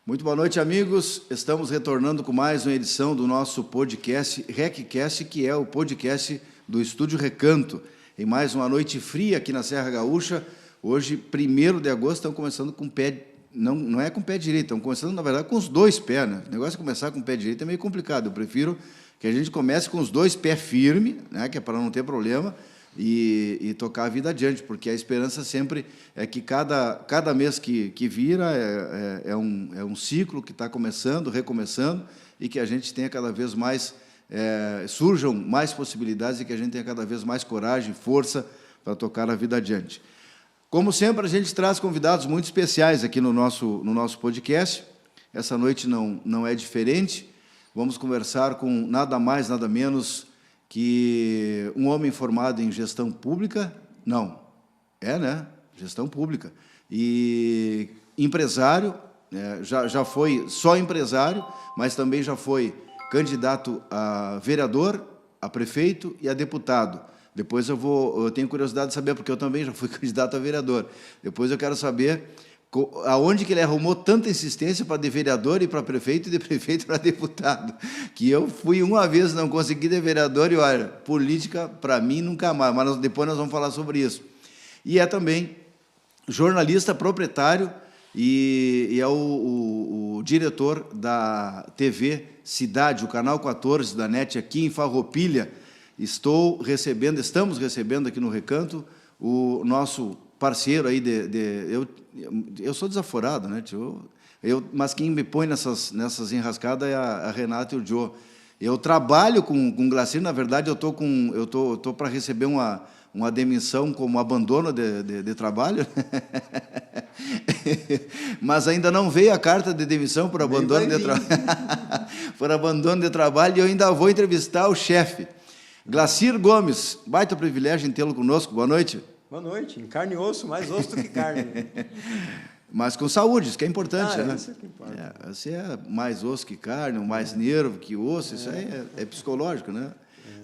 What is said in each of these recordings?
Muito boa noite, amigos. Estamos retornando com mais uma edição do nosso podcast RecCast, que é o podcast do Estúdio Recanto. Em mais uma noite fria aqui na Serra Gaúcha. Hoje, 1º de agosto, estamos começando com o pé... Não é com o pé direito, estamos começando, na verdade, com os dois pés, né? O negócio de começar com o pé direito é meio complicado. Eu prefiro que a gente comece com os dois pés firmes, né? Que é para não ter problema, e tocar a vida adiante, porque a esperança sempre é que cada mês que vira é um ciclo que está começando, recomeçando, e que a gente tenha cada vez mais, surjam mais possibilidades e que a gente tenha cada vez mais coragem, força para tocar a vida adiante. Como sempre, a gente traz convidados muito especiais aqui no nosso podcast. Essa noite não é diferente. Vamos conversar com nada mais, nada menos que um homem formado em gestão pública, né? Gestão pública. E empresário, já foi só empresário, mas também já foi candidato a vereador, a prefeito e a deputado. Depois eu tenho curiosidade de saber, porque eu também já fui candidato a vereador. Depois eu quero saber aonde que ele arrumou tanta insistência para de vereador e para prefeito, e de prefeito para deputado. Que eu fui uma vez, não consegui de vereador, e olha, política, para mim, nunca mais. Mas depois nós vamos falar sobre isso. E é também jornalista proprietário e é o diretor da TV Cidade, o Canal 14 da NET, aqui em Farroupilha. Estamos recebendo aqui no Recanto o nosso parceiro aí eu sou desaforado, né, tio? Mas quem me põe nessas enrascadas é a Renata e o Joe. Eu trabalho com glaceiro, na verdade eu tô para receber uma demissão como abandono de trabalho, mas ainda não veio a carta de demissão por abandono de trabalho, e eu ainda vou entrevistar o chefe. Glacir Gomes, baita privilégio em tê-lo conosco. Boa noite. Boa noite. Em carne e osso, mais osso do que carne. Mas com saúde, isso que é importante, né? Isso é que importa. Você é mais osso que carne, mais nervo que osso, isso aí é psicológico, né?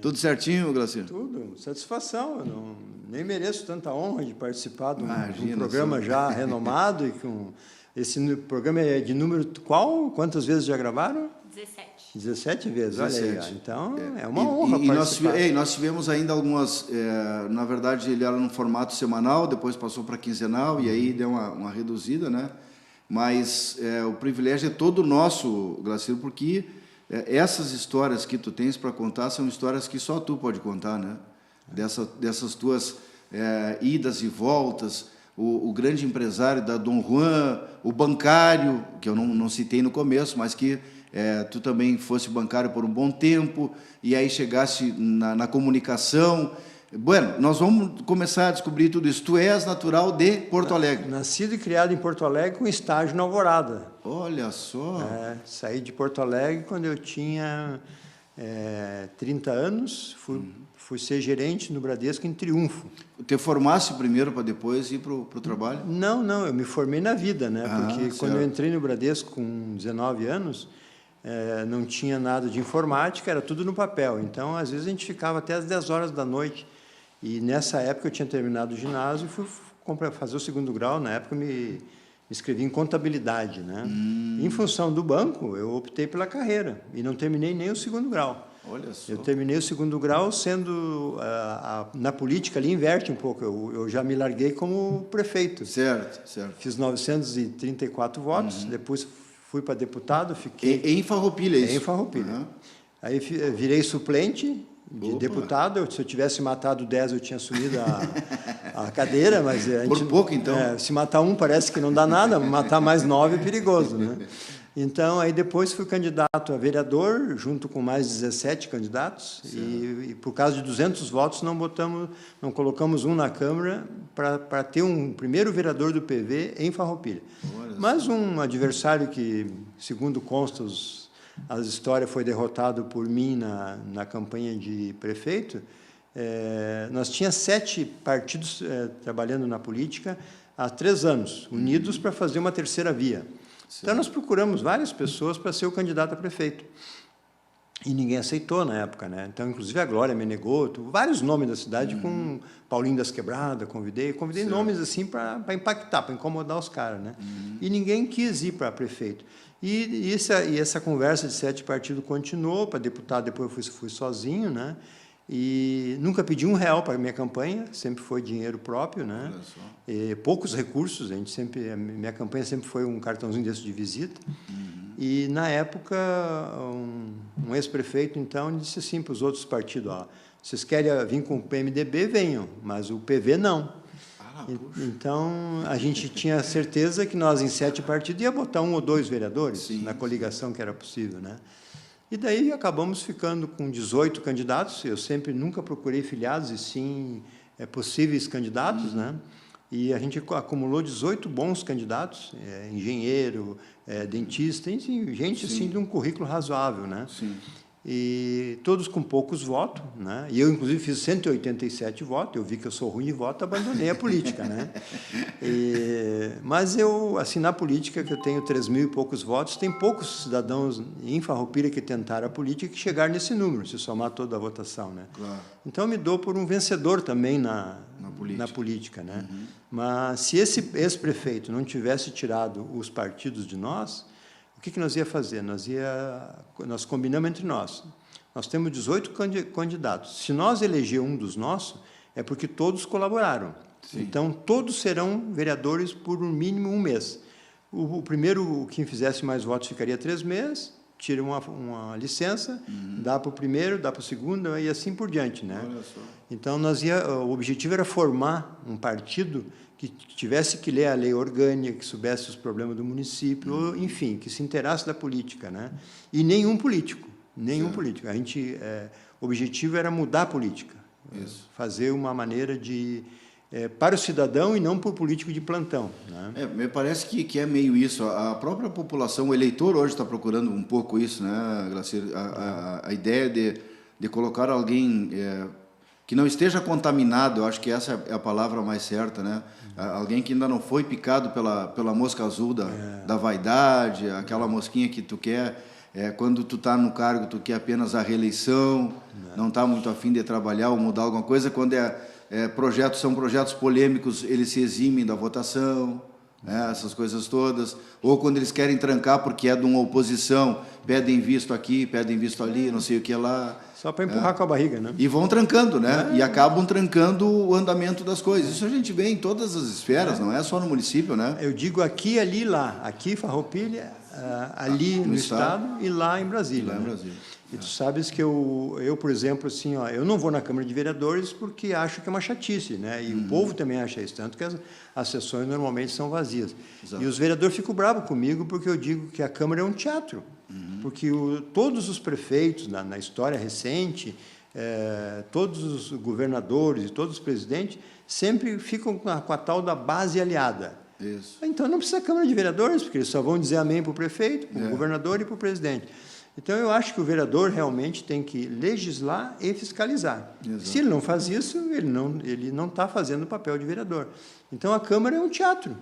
Tudo certinho, Glacir? Tudo. Satisfação. Eu nem mereço tanta honra de participar de um programa já renomado. E com esse programa é de número qual? Quantas vezes já gravaram? 17 vezes, 17. Olha aí. Então, é uma honra participar. Nós tivemos ainda algumas... na verdade, ele era num formato semanal, depois passou para quinzenal, e aí deu uma reduzida, né? Mas o privilégio é todo nosso, Glacir, porque essas histórias que tu tens para contar são histórias que só tu pode contar, né? Dessas tuas idas e voltas, o grande empresário da Dom Juan, o bancário, que eu não citei no começo, mas que... tu também fosse bancário por um bom tempo, e aí chegasse na comunicação. Bueno, nós vamos começar a descobrir tudo isso. Tu és natural de Porto Alegre. Nascido e criado em Porto Alegre com estágio na Alvorada. Olha só. Saí de Porto Alegre quando eu tinha 30 anos, fui ser gerente no Bradesco em Triunfo. Te formasse primeiro para depois ir para o trabalho? Não, eu me formei na vida, né? Porque quando eu entrei no Bradesco com 19 anos, não tinha nada de informática, era tudo no papel. Então, às vezes, a gente ficava até às 10 horas da noite. E, nessa época, eu tinha terminado o ginásio e fui fazer o 2º grau. Na época, eu me inscrevi em contabilidade, né? Em função do banco, eu optei pela carreira e não terminei nem o 2º grau. Olha só. Eu terminei o 2º grau sendo... na política, ali inverte um pouco. Eu já me larguei como prefeito. Certo. Fiz 934 votos, depois... Fui para deputado, fiquei... Em Farroupilha, isso? Em Farroupilha. Aí virei suplente de deputado. Se eu tivesse matado 10, eu tinha assumido a cadeira, mas... Por pouco, então? Se matar um parece que não dá nada, matar mais 9 é perigoso, né? Então, aí depois fui candidato a vereador, junto com mais 17 candidatos, e por causa de 200 votos não colocamos um na Câmara para ter um primeiro vereador do PV em Farroupilha. Mas um adversário que, segundo consta as histórias, foi derrotado por mim na campanha de prefeito. Nós tínhamos 7 partidos trabalhando na política há 3 anos, unidos para fazer uma terceira via. Então, nós procuramos várias pessoas para ser o candidato a prefeito. E ninguém aceitou na época, né? Então, inclusive, a Glória me negou, vários nomes da cidade, com Paulinho das Quebradas, convidei nomes assim para impactar, para incomodar os caras, né? E ninguém quis ir para prefeito. E essa conversa de 7 partidos continuou, para deputado depois eu fui sozinho, né? E nunca pedi R$1 para a minha campanha, sempre foi dinheiro próprio, né? E poucos recursos, a minha campanha sempre foi um cartãozinho desse de visita. E, na época, um ex-prefeito, então, disse assim para os outros partidos, vocês querem vir com o PMDB, venham, mas o PV não. Então, a gente tinha certeza que nós, em 7 partidos, ia botar 1 ou 2 vereadores na coligação que era possível, né? E daí acabamos ficando com 18 candidatos. Eu nunca procurei filiados, e sim possíveis candidatos, né? E a gente acumulou 18 bons candidatos, engenheiro, dentista, enfim, gente assim de um currículo razoável, né? Sim. E todos com poucos votos, né? E eu, inclusive, fiz 187 votos. Eu vi que eu sou ruim de voto, abandonei a política, né? Mas eu, assim, na política, que eu tenho 3.000 e poucos votos, tem poucos cidadãos em Farroupilha que tentaram a política que chegaram nesse número, se somar toda a votação, né? Claro. Então, eu me dou por um vencedor também na política, né? Mas se esse ex-prefeito não tivesse tirado os partidos de nós, o que nós ia fazer? Nós combinamos entre nós. Nós temos 18 candidatos. Se nós eleger um dos nossos, é porque todos colaboraram. Sim. Então, todos serão vereadores por no mínimo 1 mês. O primeiro, quem fizesse mais votos, ficaria 3 meses, tira uma licença, dá para o primeiro, dá para o segundo, e assim por diante, né? Olha só. Então, o objetivo era formar um partido que tivesse que ler a lei orgânica, que soubesse os problemas do município, ou, enfim, que se interessasse da política, né? E nenhum político. O objetivo era mudar a política. Isso. Fazer uma maneira para o cidadão e não para o político de plantão, né? Me parece que é meio isso. A própria população, o eleitor hoje está procurando um pouco isso, né, Glacier? A ideia de colocar alguém que não esteja contaminado, eu acho que essa é a palavra mais certa, né? Alguém que ainda não foi picado pela mosca azul da vaidade, aquela mosquinha que tu quer, quando tu está no cargo, tu quer apenas a reeleição, não está muito afim de trabalhar ou mudar alguma coisa. Quando são projetos polêmicos, eles se eximem da votação, essas coisas todas. Ou quando eles querem trancar porque é de uma oposição, pedem visto aqui, pedem visto ali, não sei o que lá. Só para empurrar com a barriga, né? E vão trancando, né? E acabam trancando o andamento das coisas. Isso a gente vê em todas as esferas, não é só no município, né? Eu digo aqui, ali, lá. Aqui, Farroupilha, ali no Estado e lá em Brasília. Lá em Brasília. E tu sabes que eu, por exemplo, assim, eu não vou na Câmara de Vereadores porque acho que é uma chatice, né? E o povo também acha isso, tanto que as sessões normalmente são vazias. Exato. E os vereadores ficam bravos comigo porque eu digo que a Câmara é um teatro. Porque todos os prefeitos, na história recente, todos os governadores e todos os presidentes sempre ficam com a tal da base aliada. Isso. Então, não precisa Câmara de Vereadores, porque eles só vão dizer amém para o prefeito, para o governador e para o presidente. Então, eu acho que o vereador realmente tem que legislar e fiscalizar. Exato. Se ele não faz isso, ele não está fazendo o papel de vereador. Então, a Câmara é um teatro.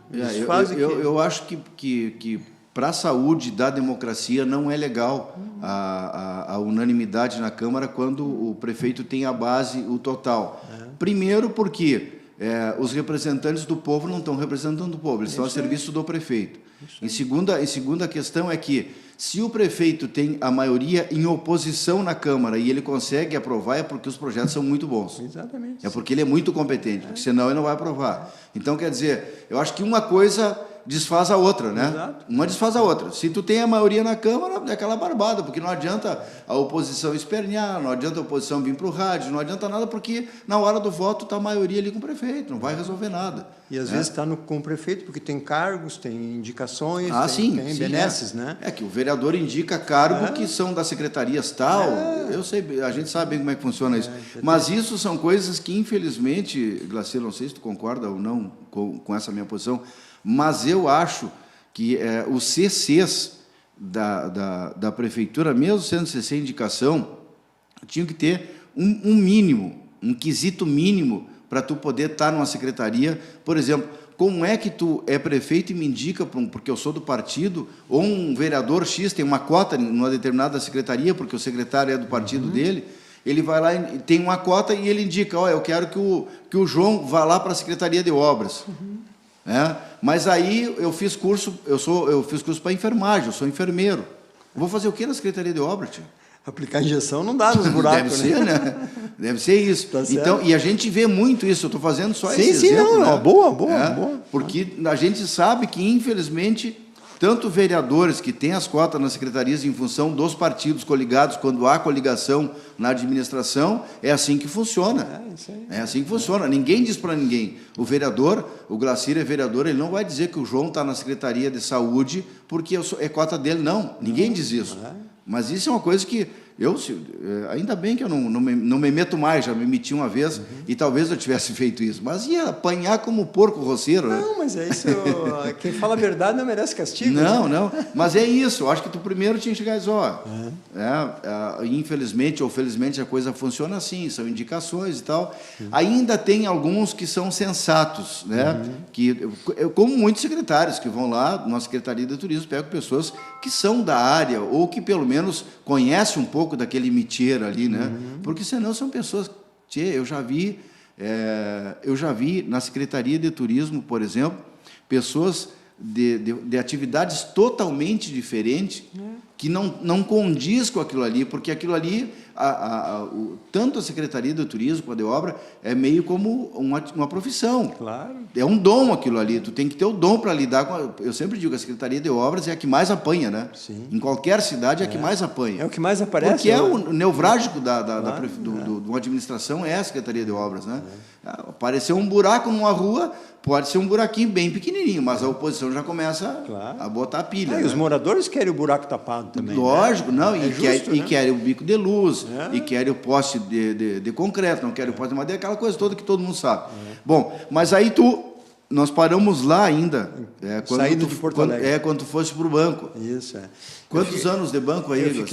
Eu acho que para a saúde da democracia não é legal a unanimidade na Câmara quando o prefeito tem a base, o total. Primeiro porque os representantes do povo não estão representando o povo, eles estão a serviço do prefeito. Em segunda questão é que, se o prefeito tem a maioria em oposição na Câmara e ele consegue aprovar, é porque os projetos são muito bons. Exatamente. É porque ele é muito competente, porque senão ele não vai aprovar. Então, quer dizer, eu acho que uma coisa desfaz a outra, né? Exato. Uma desfaz a outra. Se tu tem a maioria na Câmara, é aquela barbada, porque não adianta a oposição espernear, não adianta a oposição vir para o rádio, não adianta nada, porque na hora do voto está a maioria ali com o prefeito, não vai resolver nada. E às vezes está com o prefeito, porque tem cargos, tem indicações, tem benesses, né? É que o vereador indica cargo que são das secretarias tal, eu sei, a gente sabe bem como é que funciona isso. Mas isso são coisas que, infelizmente, Glacier, não sei se tu concorda ou não com essa minha posição, mas eu acho que os CCs da prefeitura, mesmo sendo CC indicação, tinham que ter um mínimo, um quesito mínimo para tu poder estar numa secretaria. Por exemplo, como é que tu é prefeito e me indica, porque eu sou do partido, ou um vereador X tem uma cota numa determinada secretaria, porque o secretário é do partido dele, ele vai lá e tem uma cota e ele indica, eu quero que o João vá lá para a Secretaria de Obras. Mas aí eu fiz curso para enfermagem, eu sou enfermeiro. Eu vou fazer o quê na Secretaria de Obras, tio? Aplicar injeção não dá nos buracos. Deve ser, né? Deve ser isso. Tá então, e a gente vê muito isso, eu estou fazendo só esse sim, exemplo. Não, né? Boa. Porque a gente sabe que, infelizmente, tanto vereadores que têm as cotas nas secretarias em função dos partidos coligados, quando há coligação na administração, é assim que funciona. É assim que funciona. Ninguém diz para ninguém. O vereador, o Glacir é vereador, ele não vai dizer que o João está na Secretaria de Saúde porque é cota dele, não. Ninguém diz isso. Mas isso é uma coisa que ainda bem que eu não me meto mais, já me meti uma vez e talvez eu tivesse feito isso, mas ia apanhar como porco roceiro. Não, mas é isso, quem fala a verdade não merece castigo. Não, mas é isso, eu acho que tu primeiro tinha que chegar e dizer, infelizmente ou felizmente a coisa funciona assim, são indicações e tal. Ainda tem alguns que são sensatos, né? Que, como muitos secretários que vão lá na Secretaria de Turismo, pegam pessoas que são da área ou que pelo menos conhecem um pouco daquele métier ali, né? Porque senão são pessoas... eu já vi na Secretaria de Turismo, por exemplo, pessoas de atividades totalmente diferentes que não condiz com aquilo ali, porque aquilo ali, tanto a Secretaria de Turismo quanto a de Obra, é meio como uma profissão. Claro. É um dom aquilo ali, tu tem que ter o dom para lidar com... Eu sempre digo que a Secretaria de Obras é a que mais apanha, né? Sim. Em qualquer cidade é a que mais apanha. É o que mais aparece. Porque é o nevrálgico de uma administração, é a Secretaria de Obras, né? Apareceu um buraco numa rua, pode ser um buraquinho bem pequenininho, mas a oposição já começa a botar a pilha. E os moradores querem o buraco tapado também. Lógico, né? não, e querem o bico de luz, e querem o poste de concreto, não querem o poste de madeira, aquela coisa toda que todo mundo sabe. Bom, mas aí nós paramos lá ainda. Saída de Porto Alegre. Quando tu fosse para o banco. Isso, Quantos anos de banco aí?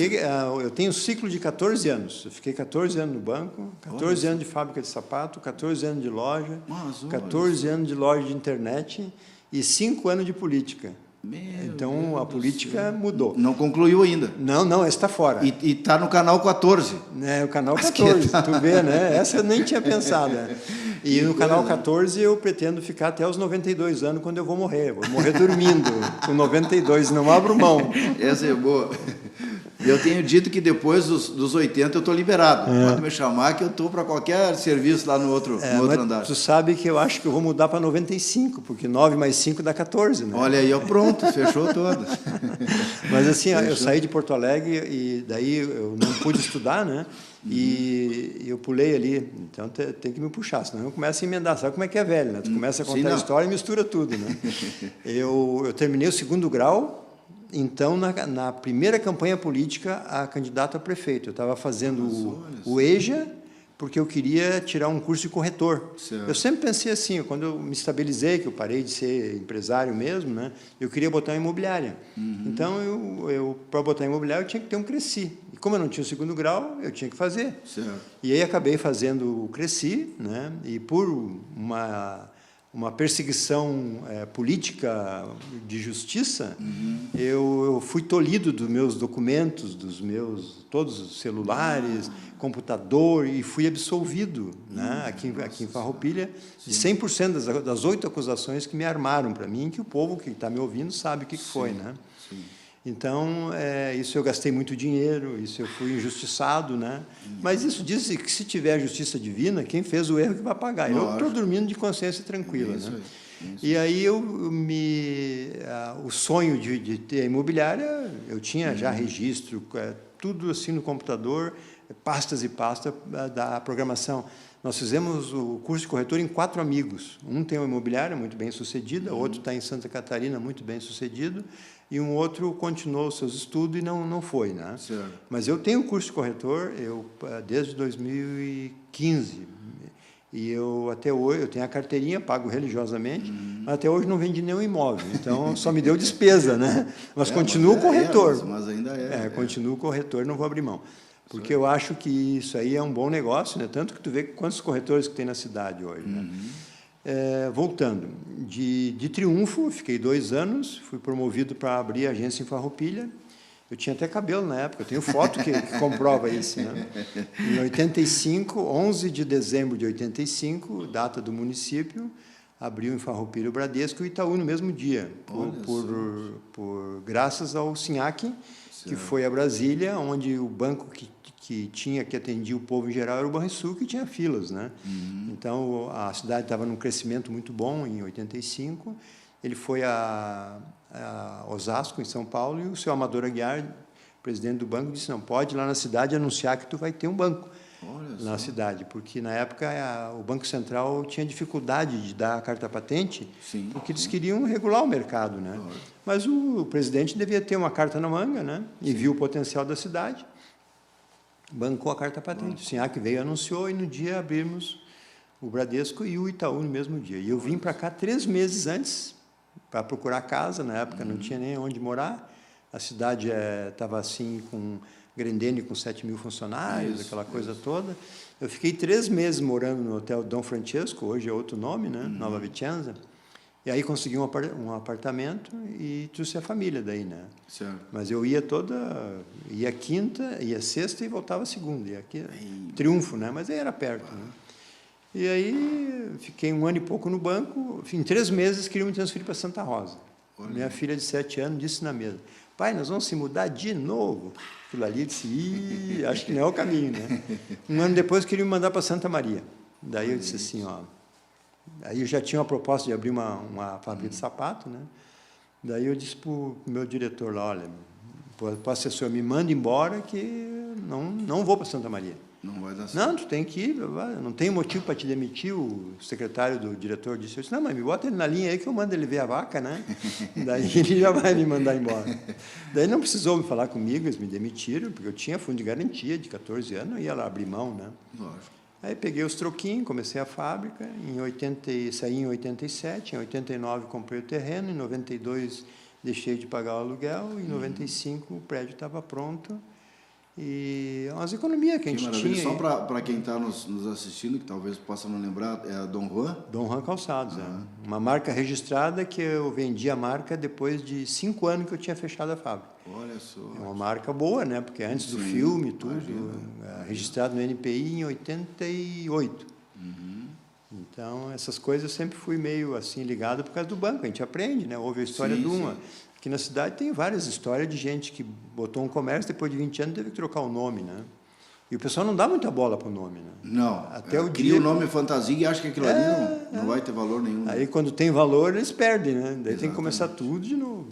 Eu tenho um ciclo de 14 anos. Eu fiquei 14 anos no banco, 14 anos de fábrica de sapato, 14 anos de loja, 14 anos de loja de internet e 5 anos de política. Então, a política mudou. Não concluiu ainda. Não, esse está fora. E está no canal 14. O canal 14, tu vê, né? Essa eu nem tinha pensado. Né? E no canal 14 eu pretendo ficar até os 92 anos, quando eu vou morrer. Vou morrer dormindo, com 92, não abro mão. Essa é boa. Eu tenho dito que depois dos 80 eu estou liberado. Pode me chamar que eu estou para qualquer serviço lá no outro andar. Tu sabe que eu acho que eu vou mudar para 95, porque 9 mais 5 dá 14, né? Olha aí, pronto, fechou todas. Mas assim, eu saí de Porto Alegre e daí eu não pude estudar, né? E eu pulei ali, então tem que me puxar, senão eu começo a emendar. Sabe como é que é velho, né? Tu começa a contar a história e mistura tudo, né? Eu terminei o 2º grau. Então, na primeira campanha política, a candidata a prefeito. Eu estava fazendo o EJA, porque eu queria tirar um curso de corretor. Certo. Eu sempre pensei assim, quando eu me estabilizei, que eu parei de ser empresário mesmo, né, eu queria botar uma imobiliária. Então, para botar imobiliária, eu tinha que ter um Cresci. E como eu não tinha o 2º grau, eu tinha que fazer. Certo. E aí acabei fazendo o Cresci, né, e por uma perseguição política de justiça, eu fui tolhido dos meus documentos, todos os celulares, computador, e fui absolvido, né, aqui em Farroupilha, de 100% das 8 acusações que me armaram para mim, que o povo que está me ouvindo sabe o que foi. Né? Sim. Então, isso eu gastei muito dinheiro, isso eu fui injustiçado, né? Mas isso diz que, se tiver justiça divina, quem fez o erro que vai pagar. Eu estou dormindo de consciência tranquila. Né? E aí o sonho de ter a imobiliária, eu tinha já registro, tudo assim no computador, pastas e pastas da programação. Nós fizemos o curso de corretor em 4 amigos. Um tem uma imobiliária muito bem sucedida, outro está em Santa Catarina, muito bem sucedido, e um outro continuou os seus estudos e não foi. Né? Mas eu tenho o curso de corretor desde 2015. E até hoje, eu tenho a carteirinha, pago religiosamente, mas até hoje não vendi nenhum imóvel. Então, só me deu despesa, né? Mas continuo corretor. Mas ainda continuo corretor, não vou abrir mão. Porque eu acho que isso aí é um bom negócio, né? Tanto que tu vê quantos corretores que tem na cidade hoje. Né? voltando, de Triunfo, fiquei 2 anos, fui promovido para abrir a agência em Farroupilha. Eu tinha até cabelo na época, eu tenho foto que comprova isso, né? Em 85, 11 de dezembro de 85, data do município, abriu em Farroupilha o Bradesco e o Itaú no mesmo dia, graças ao SINHAC, que foi a Brasília, onde o banco que atendia o povo em geral era o Banrisul, que tinha filas, né? Então, a cidade estava num crescimento muito bom em 85. Ele foi a Osasco, em São Paulo, e o seu Amador Aguiar, presidente do banco, disse: não, pode ir lá na cidade anunciar que tu vai ter um banco na cidade, porque na época o Banco Central tinha dificuldade de dar a carta patente, porque eles queriam regular o mercado, né? Mas o presidente devia ter uma carta na manga, né? E viu o potencial da cidade, bancou a carta patente. O SINHAC veio, anunciou, e no dia abrimos o Bradesco e o Itaú no mesmo dia. E eu vim para cá 3 meses antes para procurar casa. Na época não tinha nem onde morar. A cidade estava assim com Grendene, com 7.000 funcionários, aquela coisa toda. Eu fiquei 3 meses morando no Hotel Dom Francesco, hoje é outro nome, né? Nova Vicenza. E aí consegui um apartamento e trouxe a família daí, né? Certo. Mas eu ia ia quinta, ia sexta e voltava segunda. Ia aqui, Triunfo, né? Mas aí era perto, né? E aí fiquei 1 ano e pouco no banco. Em 3 meses queriam me transferir para Santa Rosa. Minha filha de 7 anos disse na mesa: pai, nós vamos se mudar de novo. Aquilo ali, disse: acho que não é o caminho, né? 1 ano depois queriam me mandar para Santa Maria. Daí eu disse assim, ó... Aí eu já tinha uma proposta de abrir uma fábrica de sapato, né? Daí eu disse para o meu diretor lá: olha, para o assessor, me manda embora que não vou para Santa Maria. Não vai dar certo. Não, tu tem que ir, não tem motivo para te demitir. O secretário do diretor disse: eu disse, não, mas me bota ele na linha aí que eu mando ele ver a vaca, né? Daí ele já vai me mandar embora. Daí não precisou me falar comigo, eles me demitiram, porque eu tinha fundo de garantia de 14 anos, eu ia lá abrir mão, né? Lógico. Aí peguei os troquinhos, comecei a fábrica, saí em 87, em 89 comprei o terreno, em 92 deixei de pagar o aluguel, em 95 o prédio estava pronto. E umas economias que a gente tinha. Só para quem está nos assistindo, que talvez possa não lembrar, é a Dom Juan? Dom Juan Calçados, uma marca registrada que eu vendi a marca depois de 5 anos que eu tinha fechado a fábrica. Olha só. É uma marca boa, né? Porque antes do filme, tudo, registrado no NPI em 88. Então, essas coisas eu sempre fui meio assim ligado por causa do banco. A gente aprende, né? Houve a história de uma. Aqui na cidade tem várias histórias de gente que botou um comércio, depois de 20 anos teve que trocar o nome, né? E o pessoal não dá muita bola para o nome, né? Não. Até o cria dia... o nome fantasia e acha que aquilo ali não vai ter valor nenhum. Aí, quando tem valor, eles perdem, né? Daí tem que começar tudo de novo.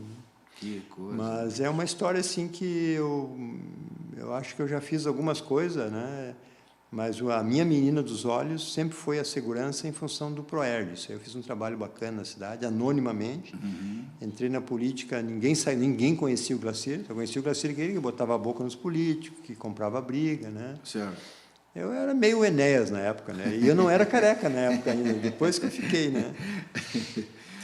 Que coisa. Mas é uma história assim que eu acho que eu já fiz algumas coisas, né? Mas a minha menina dos olhos sempre foi a segurança em função do Proerd. Isso aí eu fiz um trabalho bacana na cidade, anonimamente. Entrei na política, ninguém conhecia o Glacir. Só conhecia o Glacir que botava a boca nos políticos, que comprava briga, né? Certo. Eu era meio Enéas na época, né? E eu não era careca na época ainda, depois que eu fiquei, né?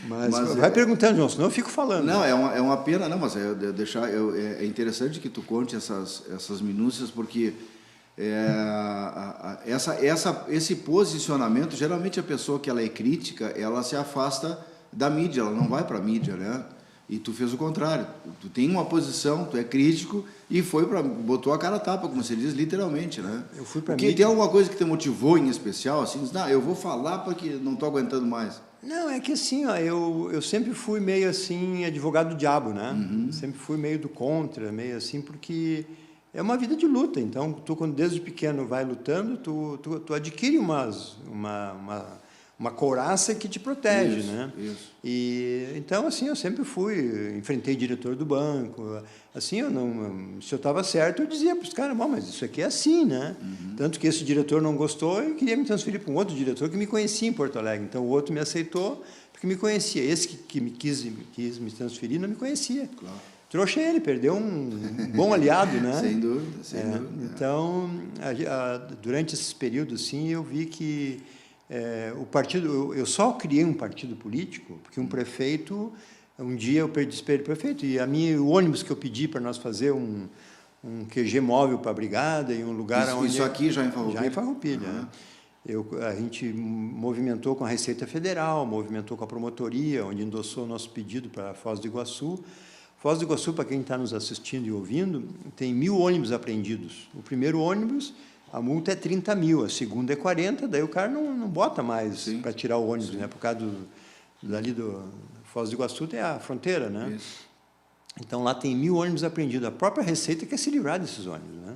Mas vai perguntando, João, senão eu fico falando. Não, é uma pena, não, mas é interessante que tu conte essas minúcias, porque esse posicionamento, geralmente a pessoa que ela é crítica, ela se afasta da mídia, ela não vai para a mídia, né? E tu fez o contrário, tu tem uma posição, tu é crítico e botou a cara a tapa, como você diz, literalmente, né? Eu fui para a mídia. Tem alguma coisa que te motivou em especial, assim, não, eu vou falar porque não estou aguentando mais? Não, é que assim, ó, eu sempre fui meio assim, advogado do diabo, né? Sempre fui meio do contra, meio assim, porque é uma vida de luta. Então, tu, quando desde pequeno vai lutando, tu adquire uma couraça que te protege, né? Isso. E então, assim, eu sempre enfrentei diretor do banco. Assim, se eu estava certo, eu dizia para os caras: bom, mas isso aqui é assim, né? Tanto que esse diretor não gostou e queria me transferir para um outro diretor que me conhecia em Porto Alegre. Então, o outro me aceitou porque me conhecia. Esse que quis me transferir não me conhecia. Claro. Trouxa ele, perdeu um bom aliado, né? Sem dúvida, sem dúvida. Então, durante esses períodos, assim, eu vi que o partido... Eu só criei um partido político porque um prefeito... Um dia eu despedi o prefeito e o ônibus que eu pedi para nós fazer um QG móvel para a brigada em um lugar onde... Isso aqui já em Farroupilha? Já em Farroupilha. A gente movimentou com a Receita Federal, movimentou com a promotoria, onde endossou o nosso pedido para Foz do Iguaçu. Foz do Iguaçu, para quem está nos assistindo e ouvindo, tem 1.000 ônibus apreendidos. O primeiro ônibus, a multa é 30 mil, a segunda é 40, daí o cara não bota mais para tirar o ônibus, né? Por causa dali do Foz do Iguaçu tem a fronteira, né? Isso. Então, lá tem 1.000 ônibus apreendidos. A própria Receita quer se livrar desses ônibus, né?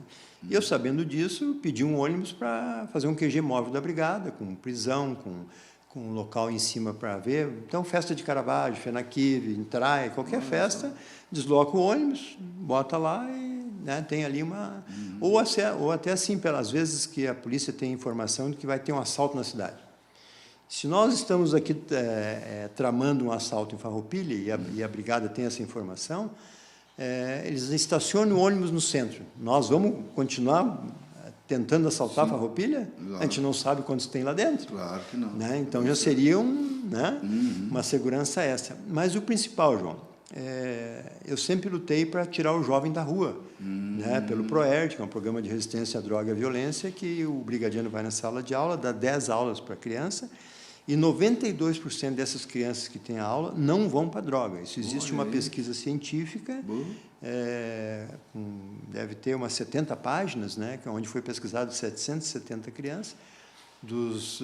E eu, sabendo disso, pedi um ônibus para fazer um QG móvel da brigada, com prisão, com um local em cima para ver. Então, festa de Caravaggio, Fenaquive, Entraia, qualquer festa, desloca o ônibus, bota lá e, né, tem ali uma... Ou até assim, pelas vezes que a polícia tem informação de que vai ter um assalto na cidade. Se nós estamos aqui tramando um assalto em Farroupilha e a brigada tem essa informação, eles estacionam o ônibus no centro. Nós vamos continuar tentando assaltar Farroupilha? Claro. A gente não sabe quantos tem lá dentro. Claro que não. Né? Então, já seria uma segurança extra. Mas o principal, João, eu sempre lutei para tirar o jovem da rua, né? Pelo PROERD, que é um programa de resistência à droga e à violência, que o brigadiano vai na sala de aula, dá 10 aulas para a criança, e 92% dessas crianças que têm aula não vão para a droga. Isso existe uma pesquisa científica, deve ter umas 70 páginas, né, onde foi pesquisado 770 crianças, dos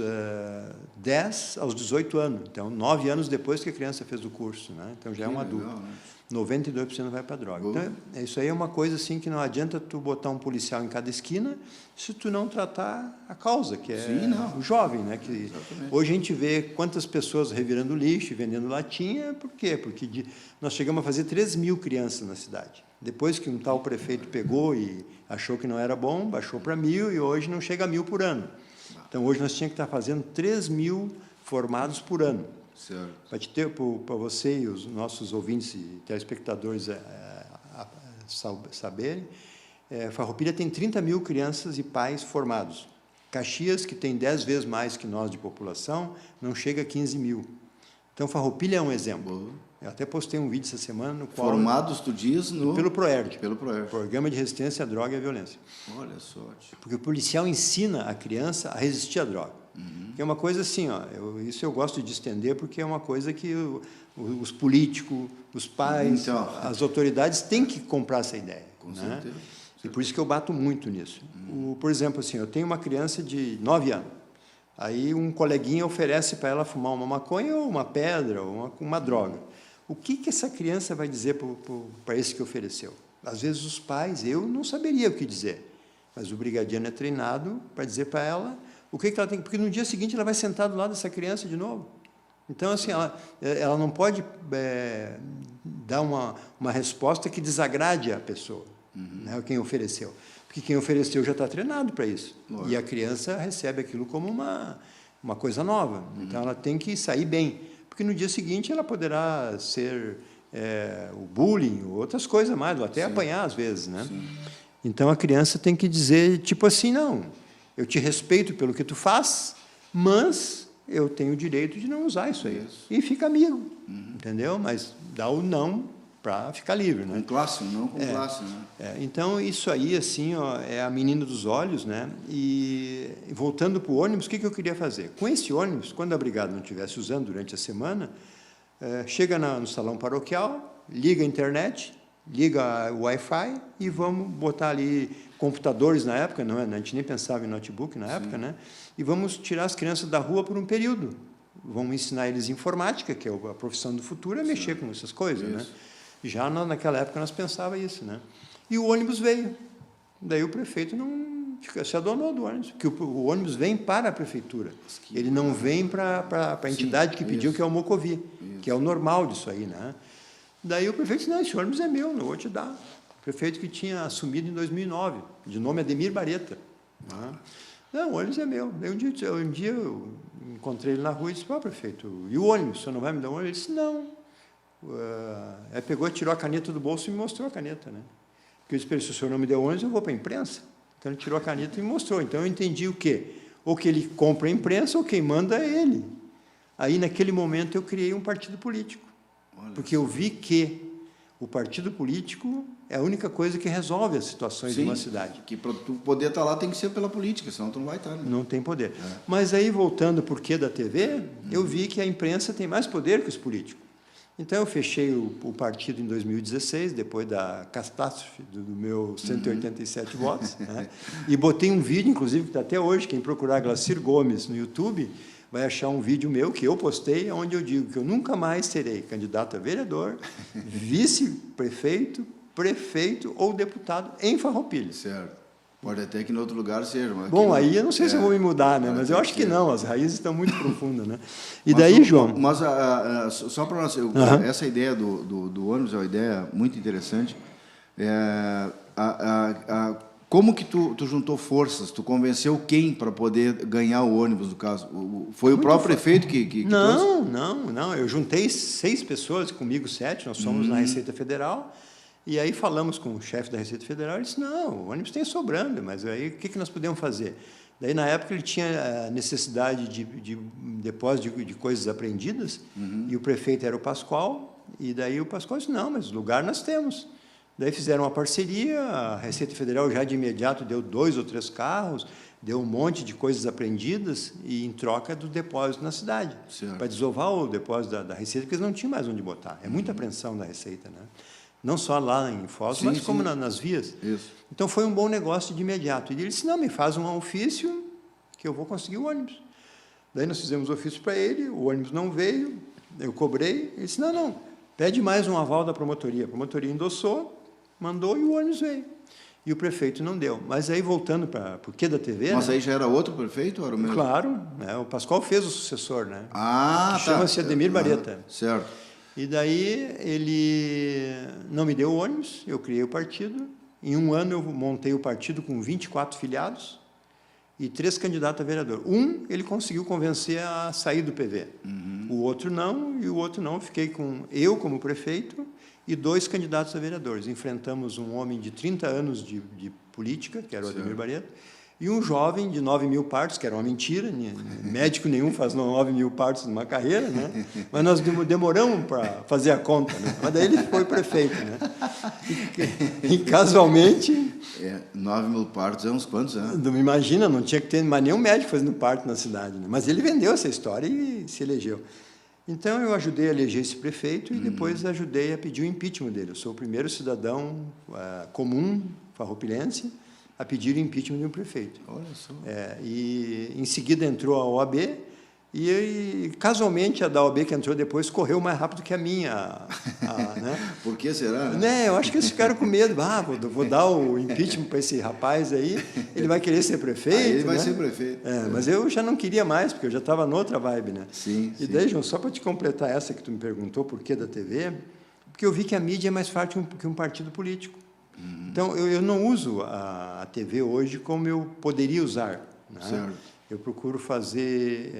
10 aos 18 anos. Então, 9 anos depois que a criança fez o curso, né? Então, já é um adulto. Legal, né? 92% vai para a droga. Então, isso aí é uma coisa assim que não adianta tu botar um policial em cada esquina se tu não tratar a causa, que é o jovem, né? Que hoje a gente vê quantas pessoas revirando lixo e vendendo latinha. Por quê? Porque nós chegamos a fazer 3.000 crianças na cidade. Depois que um tal prefeito pegou e achou que não era bom, baixou para 1.000 e hoje não chega a 1.000 por ano. Então, hoje nós tínhamos que estar fazendo 3.000 formados por ano. Para você e os nossos ouvintes e telespectadores saberem, Farroupilha tem 30.000 crianças e pais formados. Caxias, que tem 10 vezes mais que nós de população, não chega a 15.000. Então, Farroupilha é um exemplo. Eu até postei um vídeo essa semana no qual... Formados, tu diz, pelo PROERD. Pelo PROERD. Programa de Resistência à Droga e à Violência. Olha só. Porque o policial ensina a criança a resistir à droga. Que é uma coisa assim, isso eu gosto de estender, porque é uma coisa que os políticos, os pais, as autoridades têm que comprar essa ideia. Com certeza. E por isso que eu bato muito nisso. Por exemplo, assim, eu tenho uma criança de 9 anos. Aí um coleguinha oferece para ela fumar uma maconha ou uma pedra ou uma droga. O que essa criança vai dizer para esse que ofereceu? Às vezes os pais, eu não saberia o que dizer, mas o brigadiano é treinado para dizer para ela o que ela tem, porque no dia seguinte ela vai sentar do lado dessa criança de novo. Então, assim, ela não pode dar uma resposta que desagrade a pessoa, né, quem ofereceu. Porque quem ofereceu já está treinado para isso. E a criança recebe aquilo como uma coisa nova. Então, ela tem que sair bem. Porque no dia seguinte ela poderá ser o bullying, ou outras coisas mais, ou até apanhar às vezes, né? Então, a criança tem que dizer, tipo assim, não, eu te respeito pelo que tu faz, mas eu tenho o direito de não usar isso aí. E fica amigo, entendeu? Mas dá o não para ficar livre, né? Com classe, não com classe, né? Então, isso aí, assim, é a menina dos olhos, né? E voltando para o ônibus, o que eu queria fazer? Com esse ônibus, quando a brigada não estivesse usando durante a semana, chega no salão paroquial, liga a internet, liga o Wi-Fi e vamos botar ali computadores na época, não, a gente nem pensava em notebook na época, né? E vamos tirar as crianças da rua por um período. Vamos ensinar eles informática, que é a profissão do futuro, é mexer com essas coisas, né? Já naquela época nós pensávamos isso, né? E o ônibus veio. Daí o prefeito não se adonou do ônibus, porque o ônibus vem para a prefeitura. Ele não vem para a entidade que pediu, que é o Mocovi, que é o normal disso aí, né? Daí o prefeito disse, não, esse ônibus é meu, não vou te dar. O prefeito que tinha assumido em 2009, de nome Ademir Bareta. Não, o ônibus é meu. Daí um dia eu encontrei ele na rua e disse, prefeito, e o ônibus, o senhor não vai me dar um ônibus? Ele disse, não. Aí pegou, tirou a caneta do bolso e me mostrou a caneta, né? Porque eu disse para ele, se o senhor não me deu ônibus, eu vou para a imprensa. Então, ele tirou a caneta e me mostrou. Então, eu entendi o quê? Ou que ele compra a imprensa, ou quem manda é ele. Aí, naquele momento, eu criei um partido político. Porque eu vi que O partido político é a única coisa que resolve as situações de uma cidade. Que para tu poder estar lá tem que ser pela política, senão tu não vai estar. Né? Não tem poder. Mas aí, voltando por que da TV, eu vi que a imprensa tem mais poder que os políticos. Então, eu fechei o partido em 2016, depois da catástrofe do meu 187 votos, né? E botei um vídeo, inclusive, que está até hoje, quem procurar Glacir Gomes no YouTube, vai achar um vídeo meu que eu postei, onde eu digo que eu nunca mais serei candidato a vereador, vice-prefeito, prefeito ou deputado em Farroupilha. Certo. Pode até que em outro lugar seja. Mas bom, não, aí eu não sei se eu vou me mudar, né? Mas eu acho que não, as raízes estão muito profundas, né? E daí, João... Mas só para nós, essa ideia do ônibus é uma ideia muito interessante. Como que tu juntou forças? Tu convenceu quem para poder ganhar o ônibus, no caso? Foi o próprio prefeito que trouxe? Não. Eu juntei 6 pessoas, comigo 7, nós somos na Receita Federal, e aí falamos com o chefe da Receita Federal, ele disse, não, o ônibus tem sobrando, mas aí o que nós podemos fazer? Daí, na época, ele tinha necessidade de depósito de coisas apreendidas, e o prefeito era o Pascoal, e daí o Pascoal disse, não, mas lugar nós temos. Daí fizeram uma parceria, a Receita Federal já de imediato deu 2 ou 3 carros, deu um monte de coisas apreendidas e em troca do depósito na cidade, para desovar o depósito da Receita, porque eles não tinham mais onde botar. É muita apreensão da Receita, né? Não só lá em Foz, mas como nas vias. Isso. Então, foi um bom negócio de imediato. E ele disse, não, me faz um ofício que eu vou conseguir o ônibus. Daí nós fizemos o ofício para ele, o ônibus não veio, eu cobrei, ele disse, não, pede mais um aval da promotoria. A promotoria endossou, mandou e o ônibus veio. E o prefeito não deu. Mas aí, voltando para o que da TV... Mas né? aí já era outro prefeito ou era o mesmo? Claro, né? O Pascoal fez o sucessor, né? Ah, que chama-se Ademir Bareta. Certo. E daí ele não me deu o ônibus, eu criei o partido. Em um ano eu montei o partido com 24 filiados e 3 candidatos a vereador. Um, ele conseguiu convencer a sair do PV. O outro não, e o outro não. Fiquei com eu como prefeito e 2 candidatos a vereadores. Enfrentamos um homem de 30 anos de política, que era o Ademir Bareta, e um jovem de 9.000 partos, que era uma mentira, médico nenhum faz 9.000 partos numa carreira, né? Mas nós demoramos para fazer a conta, né? Mas daí ele foi prefeito, né? E casualmente... 9.000 partos é uns quantos anos? Não imagina, não tinha que ter mais nenhum médico fazendo parto na cidade, né? Mas ele vendeu essa história e se elegeu. Então, eu ajudei a eleger esse prefeito e depois ajudei a pedir o impeachment dele. Eu sou o primeiro cidadão comum, farroupilense, a pedir o impeachment de um prefeito. Olha só. E, em seguida, entrou a OAB, e casualmente, a da OAB que entrou depois correu mais rápido que a minha. Né? Por que será? Eu acho que eles ficaram com medo. Vou dar o impeachment para esse rapaz aí, ele vai querer ser prefeito. Ele vai ser prefeito. Mas eu já não queria mais, porque eu já estava noutra vibe. Né? Sim. E daí, João, só para te completar essa que tu me perguntou, por que da TV, porque eu vi que a mídia é mais forte que um partido político. Então, eu não uso a TV hoje como eu poderia usar. Né? Certo. Eu procuro fazer,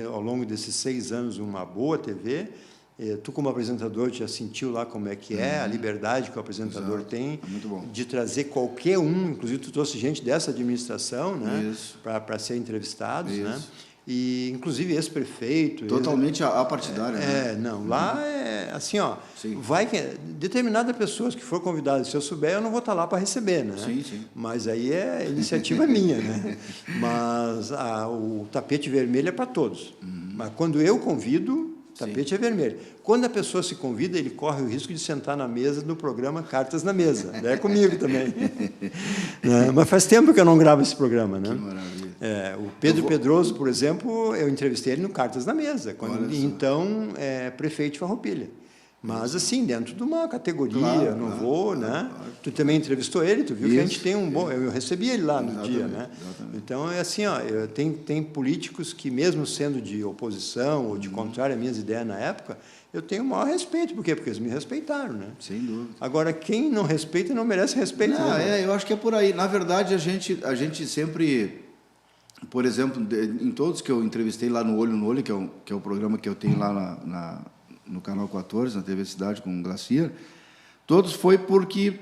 ao longo desses 6 anos, uma boa TV. Tu, como apresentador, já sentiu lá como é que é, a liberdade que o apresentador tem de trazer qualquer um, inclusive tu trouxe gente dessa administração, né, para ser entrevistados. Né? E, inclusive, esse prefeito... Totalmente apartidário. Lá é assim, vai que determinadas pessoas que for convidadas, se eu souber, eu não vou estar lá para receber, né? Sim. Mas aí é iniciativa minha, né? Mas o tapete vermelho é para todos. Mas quando eu convido, o tapete é vermelho. Quando a pessoa se convida, ele corre o risco de sentar na mesa no programa Cartas na Mesa. É comigo também. Mas faz tempo que eu não gravo esse programa, né? Que maravilha. O Pedro Pedroso, por exemplo, eu entrevistei ele no Cartas na Mesa, então prefeito de Farroupilha. Mas, assim, dentro de uma categoria, né? Claro. Tu também entrevistou ele, tu viu que a gente tem um bom... Eu recebi ele lá no dia, né? Exatamente. Então, é assim, tem políticos que, mesmo sendo de oposição ou de contrário às minhas ideias na época, eu tenho o maior respeito. Por quê? Porque eles me respeitaram, né? Sem dúvida. Agora, quem não respeita não merece respeito. Né? Eu acho que é por aí. Na verdade, a gente sempre... Por exemplo, em todos que eu entrevistei lá no Olho no Olho, que é o programa que eu tenho lá no Canal 14, na TV Cidade, com o Glacier, todos foi porque,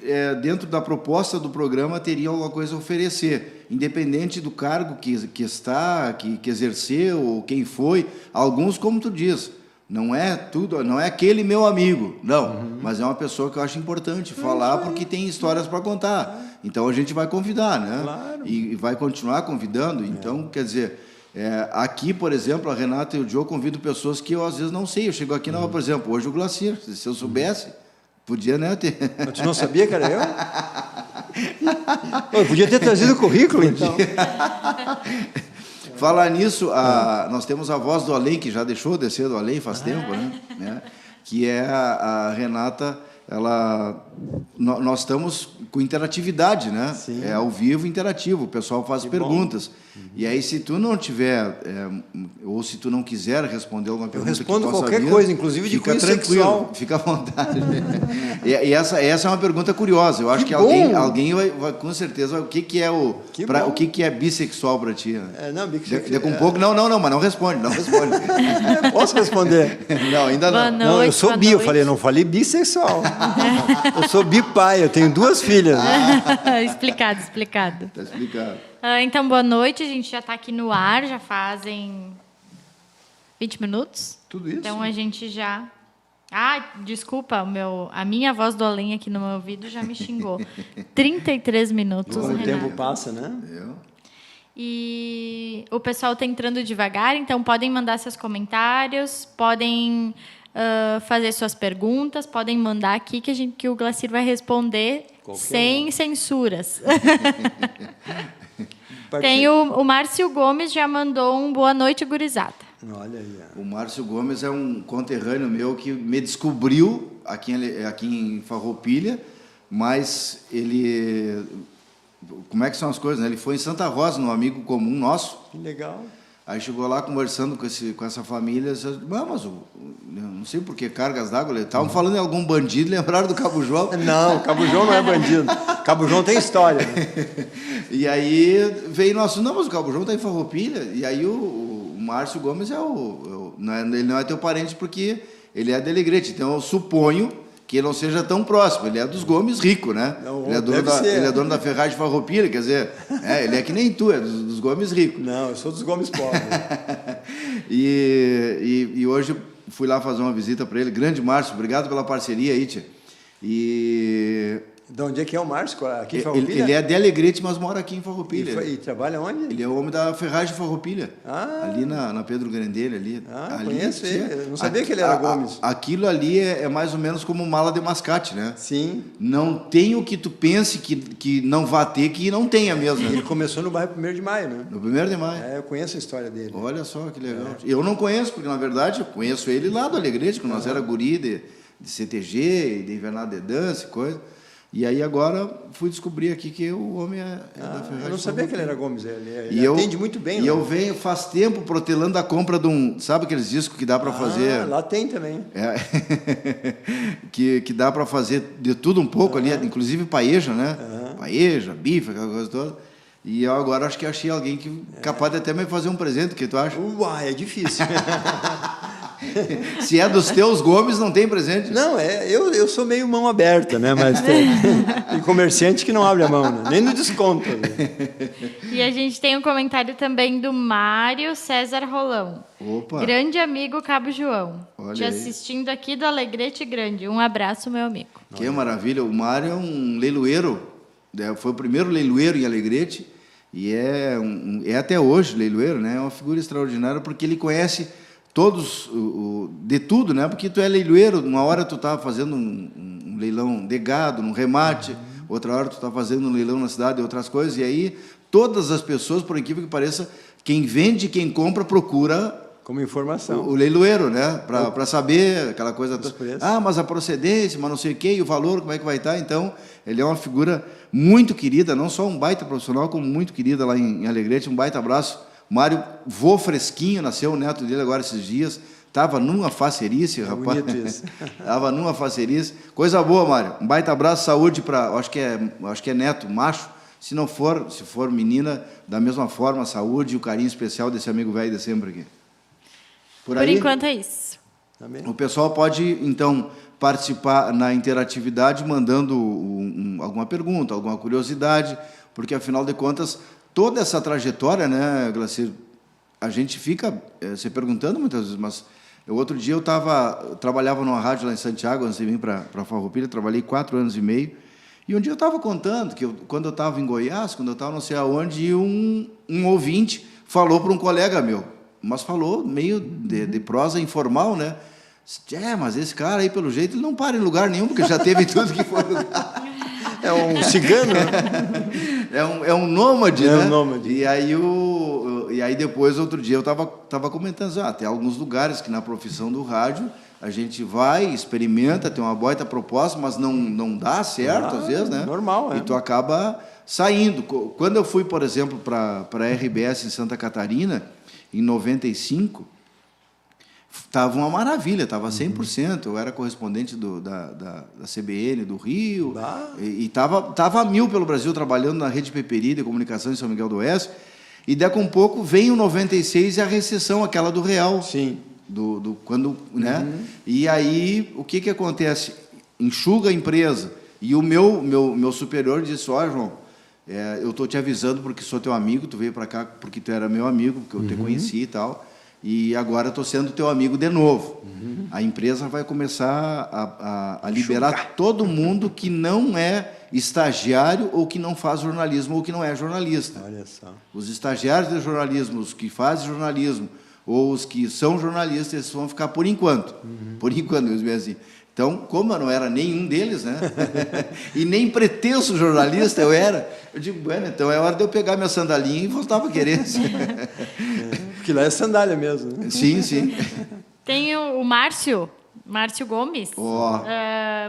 dentro da proposta do programa, teria alguma coisa a oferecer, independente do cargo que exerceu, ou quem foi. Alguns, como tu diz, Não é tudo, não é aquele meu amigo, não, mas é uma pessoa que eu acho importante falar porque tem histórias para contar. Então a gente vai convidar, né? Claro. E vai continuar convidando. Então, quer dizer, aqui, por exemplo, a Renata e o Joe convidam pessoas que eu às vezes não sei. Eu chego aqui, não, por exemplo, hoje o Glacir, se eu soubesse, podia, né? Tu não sabia que era eu? Eu podia ter trazido o currículo, então. Falar nisso, nós temos a voz do além, que já deixou de ser do além faz tempo, né? Que é a Renata, nós estamos com interatividade, né? Sim. É ao vivo interativo, o pessoal faz perguntas. E aí, se tu não tiver, ou se tu não quiser responder alguma pergunta, Eu respondo que possa qualquer vir, coisa, inclusive de fica cunho tranquilo, sexual. fica à vontade. E essa é uma pergunta curiosa. Eu acho que bom. alguém vai com certeza, o que é bissexual para ti? Né? Não, Daqui a pouco, não, mas não responde. Posso responder? Não, ainda Boa não. noite, Não, eu sou boa bi, eu noite. falei, não falei bissexual. Eu sou bipai, eu tenho 2 filhas. Explicado. Está explicado. Então, boa noite. A gente já está aqui no ar, já fazem 20 minutos. Tudo isso? Então, a gente já... desculpa, a minha voz do além aqui no meu ouvido já me xingou. 33 minutos, O Renato. tempo passa, né? E o pessoal está entrando devagar, então podem mandar seus comentários, podem fazer suas perguntas, podem mandar aqui que o Glacir vai responder sem censuras. Tem o Márcio Gomes, já mandou um boa noite, gurizada. Olha aí. O Márcio Gomes é um conterrâneo meu que me descobriu aqui em Farroupilha, mas ele... Como é que são as coisas, né? Ele foi em Santa Rosa, num amigo comum nosso. Que legal. Aí chegou lá conversando com essa família, disse, mas eu não sei por que cargas d'água. Estavam falando em algum bandido, lembraram do Cabo João. Não, Cabo João não é bandido. Cabo João tem história. Né? E aí veio nosso, não, mas o Cabo João está em Farroupilha. E aí o Márcio Gomes ele não é teu parente porque ele é de Alegrete. Então eu suponho que ele não seja tão próximo. Ele é dos Gomes rico, né? Não, ele é dono da Ferragem Farroupilha, quer dizer, ele é que nem tu, é dos Gomes ricos. Não, eu sou dos Gomes pobres. E hoje fui lá fazer uma visita para ele. Grande Márcio, obrigado pela parceria aí, tia. De onde é que é o Márcio? Aqui em Farroupilha? Ele é de Alegrete, mas mora aqui em Farroupilha. E trabalha onde? Ele é o homem da Ferragem Farroupilha. Ali na Pedro Grandelli. Ali. Conheço ele. Eu não sabia que ele era Gomes. Aquilo ali é mais ou menos como mala de mascate, né? Sim. Não tem o que tu pense que não vá ter, que não tenha mesmo. Ele começou no bairro 1º de Maio, né? No 1º de Maio. Eu conheço a história dele. Olha só que legal. Eu não conheço, porque na verdade eu conheço ele lá do Alegrete, quando nós era guri de CTG, de Invernada de Dança e coisa. E aí agora fui descobrir aqui que o homem é da Ferragem. Eu não sabia que ele era Gomes. Ele atende muito bem. E eu venho faz tempo protelando a compra de um... Sabe aqueles discos que dá para fazer... Lá tem também. Que dá para fazer de tudo um pouco ali, inclusive paeja, né? Paeja, bife, aquela coisa toda. E eu agora acho que achei alguém que capaz de até me fazer um presente, o que tu acha? É difícil. Se é dos teus Gomes, não tem presente? Não, eu sou meio mão aberta, né? Mas tem comerciante que não abre a mão, né? Nem no desconto. Né? E a gente tem um comentário também do Mário César Rolão. Opa. Grande amigo Cabo João. Olha Te aí. assistindo aqui do Alegrete Grande. Um abraço, meu amigo. Que maravilha. O Mário é um leiloeiro. Foi o primeiro leiloeiro em Alegrete. E é até hoje leiloeiro, né? É uma figura extraordinária porque ele conhece... todos, de tudo, né? Porque tu é leiloeiro, uma hora tu tá fazendo um leilão de gado, num remate, outra hora tu tá fazendo um leilão na cidade, outras coisas, e aí todas as pessoas, por incrível que pareça, quem vende e quem compra procura como informação o leiloeiro, né? Para saber aquela coisa toda. Ah, mas a procedência, mas não sei o quê, e o valor, como é que vai estar? Então, ele é uma figura muito querida, não só um baita profissional, como muito querida lá em Alegrete. Um baita abraço. Mário, vô fresquinho, nasceu o neto dele agora esses dias. Estava numa facerice, rapaz. Bonito isso. Estava numa facerice. Coisa boa, Mário. Um baita abraço, saúde para... Acho que é neto, macho. Se for menina, da mesma forma, saúde e o carinho especial desse amigo velho de sempre aqui. Por enquanto é isso. Amém. O pessoal pode, então, participar na interatividade mandando alguma pergunta, alguma curiosidade, porque, afinal de contas, toda essa trajetória, né, Glacir, a gente fica se perguntando muitas vezes, mas Outro dia eu trabalhava numa rádio lá em Santiago, antes de vir para Farroupilha, trabalhei 4 anos e meio, e um dia eu estava contando que quando eu estava em Goiás, quando eu estava não sei aonde, um ouvinte falou para um colega meu, mas falou meio de prosa informal, né? Mas esse cara aí, pelo jeito, ele não para em lugar nenhum, porque já teve tudo que foi lugar. É um cigano, né? É um nômade, né? É um nômade. E aí depois, outro dia, eu estava comentando, tem alguns lugares que na profissão do rádio a gente vai, experimenta, tem uma baita proposta, mas não dá certo, às vezes, né? Normal, E tu acaba saindo. Quando eu fui, por exemplo, para a RBS em Santa Catarina, em 95, estava uma maravilha, estava 100%. Eu era correspondente da CBN do Rio, e estava a 1000 pelo Brasil, trabalhando na Rede Peperi de Comunicação em São Miguel do Oeste, e daqui a um pouco vem o 96 e a recessão, aquela do real. Sim. Quando, né? E aí, o que acontece? Enxuga a empresa. E o meu superior disse, João, eu estou te avisando porque sou teu amigo, tu veio para cá porque tu era meu amigo, porque eu te conheci e tal, e agora estou sendo teu amigo de novo. A empresa vai começar a liberar todo mundo que não é estagiário ou que não faz jornalismo ou que não é jornalista. Olha só. Os estagiários de jornalismo, os que fazem jornalismo, ou os que são jornalistas, eles vão ficar por enquanto. Por enquanto, mesmo assim. Então, como eu não era nenhum deles, né? E nem pretenso jornalista eu era, eu digo, bueno, então é hora de eu pegar minha sandalinha e voltar para Querência. Porque lá é sandália mesmo, né? Sim, sim. Tem o Márcio Gomes,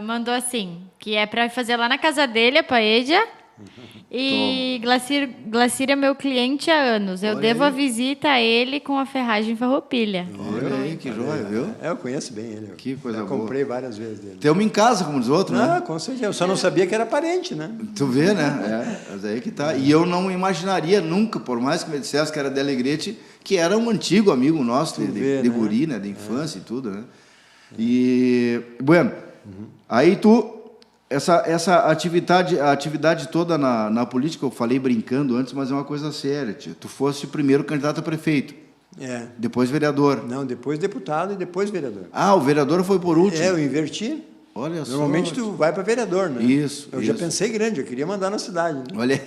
mandou assim, que é para fazer lá na casa dele, a paella. E Glacir é meu cliente há anos. Eu devo a visita a ele com a ferragem Farroupilha. Olha aí, que joia, viu? Eu conheço bem ele. Que coisa boa. Comprei várias vezes dele. Tem uma em casa, como diz o outro, né? Com certeza. Eu só não sabia que era parente, né? Tu vê, né? Mas aí que tá. E eu não imaginaria nunca, por mais que me dissesse que era de Alegrete, que era um antigo amigo nosso, de guri, né? De infância e tudo, né? E, bueno, aí essa a atividade toda na política, eu falei brincando antes, mas é uma coisa séria, tia. Tu fosse primeiro candidato a prefeito. Depois vereador. Não, depois deputado e depois vereador. O vereador foi por último. Eu inverti. Olha só. Normalmente tu vai para vereador, né? Isso. Eu já pensei grande, eu queria mandar na cidade. Né? Olha.